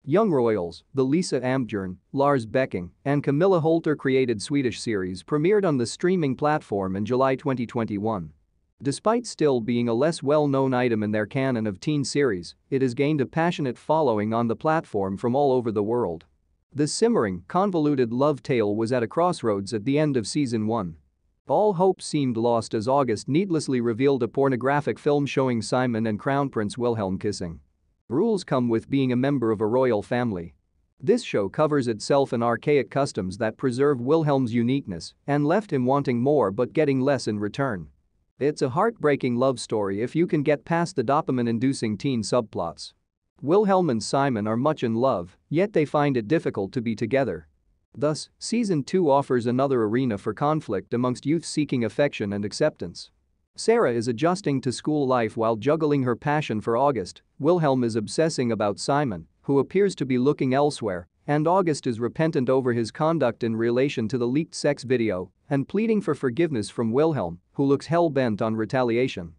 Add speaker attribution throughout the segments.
Speaker 1: Young Royals, the Lisa Ambjörn, Lars Becking, and Camilla Holter created Swedish series premiered on the streaming platform in July 2021. Despite still being a less well-known item in their canon of teen series, it has gained a passionate following on the platform from all over the world. The simmering, convoluted love tale was at a crossroads at the end of season 1. All hope seemed lost as August needlessly revealed a pornographic film showing Simon and Crown Prince Wilhelm kissing. Rules come with being a member of a royal family. This show covers itself in archaic customs that preserve Wilhelm's uniqueness and left him wanting more but getting less in return. It's a heartbreaking love story if you can get past the dopamine-inducing teen subplots. Wilhelm and Simon are much in love, yet they find it difficult to be together. Thus, season 2 offers another arena for conflict amongst youth seeking affection and acceptance. Sarah is adjusting to school life while juggling her passion for August. Wilhelm is obsessing about Simon, who appears to be looking elsewhere, and August is repentant over his conduct in relation to the leaked sex video and pleading for forgiveness from Wilhelm, who looks hell-bent on retaliation.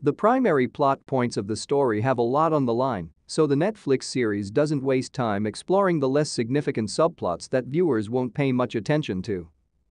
Speaker 1: The primary plot points of the story have a lot on the line, so the Netflix series doesn't waste time exploring the less significant subplots that viewers won't pay much attention to.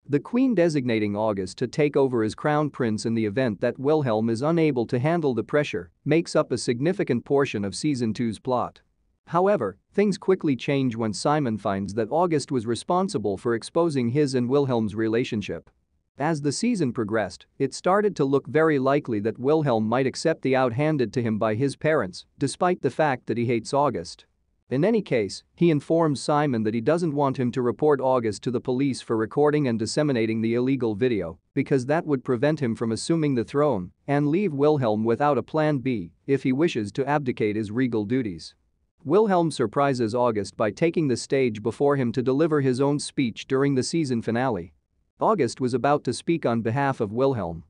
Speaker 1: The Queen designating August to take over as Crown Prince in the event that Wilhelm is unable to handle the pressure makes up a significant portion of season 2's plot. However, things quickly change when Simon finds that August was responsible for exposing his and Wilhelm's relationship. As the season progressed, it started to look very likely that Wilhelm might accept the out handed to him by his parents, despite the fact that he hates August. In any case, he informs Simon that he doesn't want him to report August to the police for recording and disseminating the illegal video because that would prevent him from assuming the throne and leave Wilhelm without a plan B if he wishes to abdicate his regal duties. Wilhelm surprises August by taking the stage before him to deliver his own speech during the season finale. August was about to speak on behalf of Wilhelm.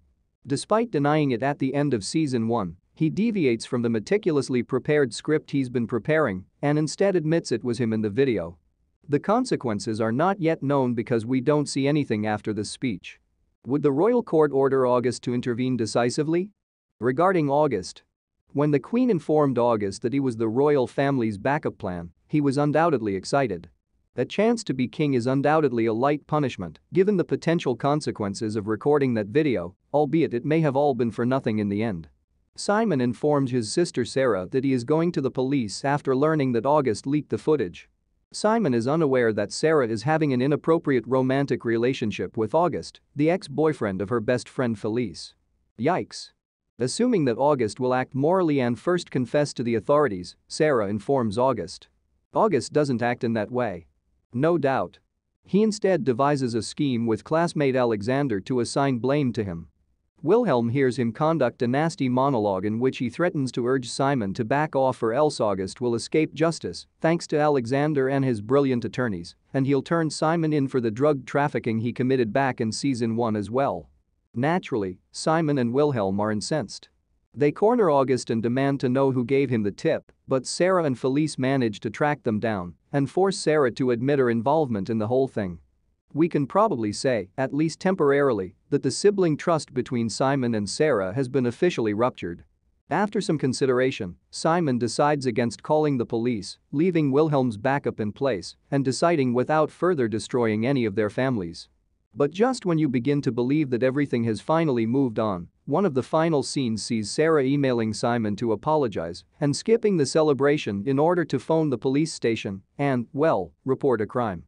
Speaker 1: Despite denying it at the end of season 1, he deviates from the meticulously prepared script he's been preparing and instead admits it was him in the video. The consequences are not yet known because we don't see anything after the speech. Would the royal court order August to intervene decisively? Regarding August, when the Queen informed August that he was the royal family's backup plan, he was undoubtedly excited. A chance to be king is undoubtedly a light punishment, given the potential consequences of recording that video, albeit it may have all been for nothing in the end. Simon informs his sister Sarah that he is going to the police after learning that August leaked the footage. Simon is unaware that Sarah is having an inappropriate romantic relationship with August, the ex-boyfriend of her best friend Felice. Yikes. Assuming that August will act morally and first confess to the authorities, Sarah informs August. August doesn't act in that way. No doubt. He instead devises a scheme with classmate Alexander to assign blame to him. Wilhelm hears him conduct a nasty monologue in which he threatens to urge Simon to back off or else August will escape justice thanks to Alexander and his brilliant attorneys, and he'll turn Simon in for the drug trafficking he committed back in season 1 as well. Naturally, Simon and Wilhelm are incensed. They corner August and demand to know who gave him the tip, but Sarah and Felice manage to track them down and force Sarah to admit her involvement in the whole thing. We can probably say, at least temporarily, that the sibling trust between Simon and Sarah has been officially ruptured. After some consideration, Simon decides against calling the police, leaving Wilhelm's backup in place and deciding without further destroying any of their families. But just when you begin to believe that everything has finally moved on, one of the final scenes sees Sarah emailing Simon to apologize and skipping the celebration in order to phone the police station and, well, report a crime.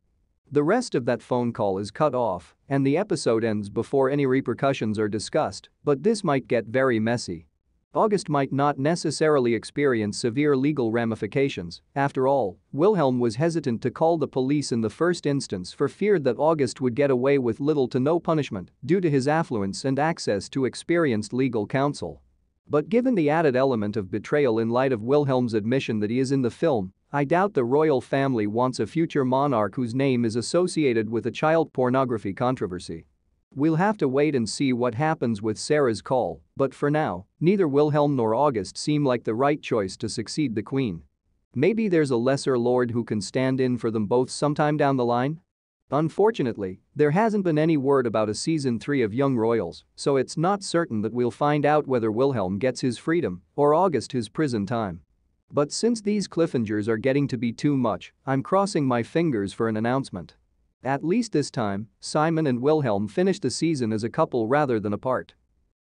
Speaker 1: The rest of that phone call is cut off, and the episode ends before any repercussions are discussed, but this might get very messy. August might not necessarily experience severe legal ramifications. After all, Wilhelm was hesitant to call the police in the first instance for fear that August would get away with little to no punishment due to his affluence and access to experienced legal counsel. But given the added element of betrayal in light of Wilhelm's admission that he is in the film, I doubt the royal family wants a future monarch whose name is associated with a child pornography controversy. We'll have to wait and see what happens with Sarah's call, but for now, neither Wilhelm nor August seem like the right choice to succeed the Queen. Maybe there's a lesser lord who can stand in for them both sometime down the line? Unfortunately, there hasn't been any word about a season 3 of Young Royals, so it's not certain that we'll find out whether Wilhelm gets his freedom or August his prison time. But since these cliffhangers are getting to be too much, I'm crossing my fingers for an announcement. At least this time, Simon and Wilhelm finished the season as a couple rather than apart.